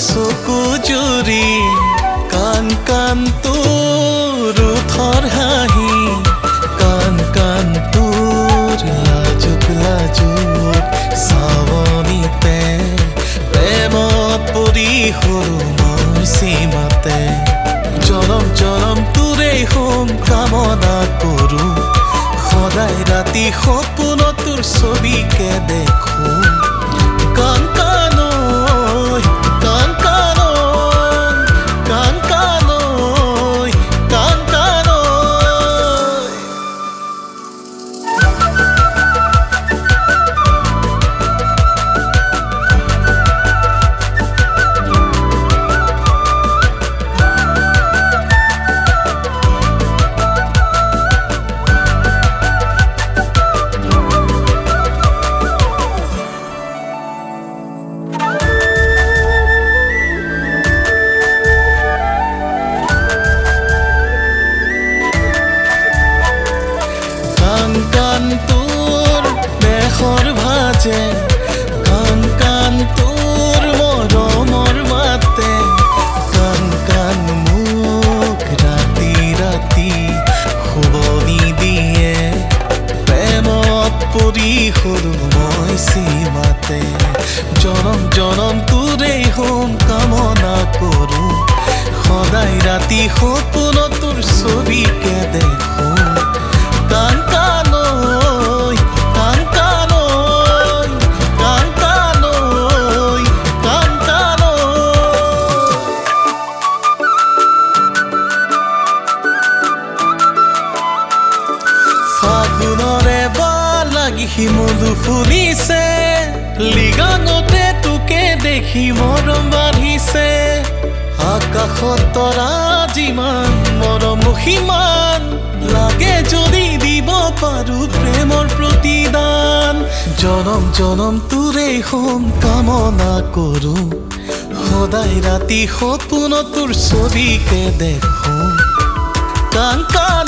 চকু জুৰি কান কান তোৰ ওঠৰ হাঁহি কান কান তোৰ লাজুক লাজুক চাৱনিতে প্ৰেমত পৰি সৰু মই সীমাতে জনম জনম তোৰেই হোম কামনা কৰোঁ সদায় ৰাতি সপোনত তোৰ ছবিকে দেখোঁ কান কানৈ কান কানৈ কান কানৈ কান কানৈ কান কান তোৰ দেশৰ ভাজে কান কান তোৰ মৰমৰ মাতে কান কান মোক ৰাতি ৰাতি শুৱনি দিয়ে প্ৰেমত পৰি সৰু মই সীমাতে জনম জনম তোৰেই হোম কামনা কৰোঁ সদায় ৰাতি সপোনত তোৰ ছবিকে দেখোঁ কান কানৈ কান কানৈ কান কানৈ কান কানৈ ফাগুনৰে বাৰ লাগি শিমলু ফুলিছে লিগাঙতে তোকে দেখি মৰম বাঢ়িছে আকাশত তৰা যিমান মৰম সিমান লাগে যদি দিব পাৰোঁ প্ৰেমৰ প্ৰতিদান জনম জনম তোৰেই হোম কামনা কৰোঁ সদায় ৰাতি সপোনত তোৰ ছবিকে দেখোঁ কান কান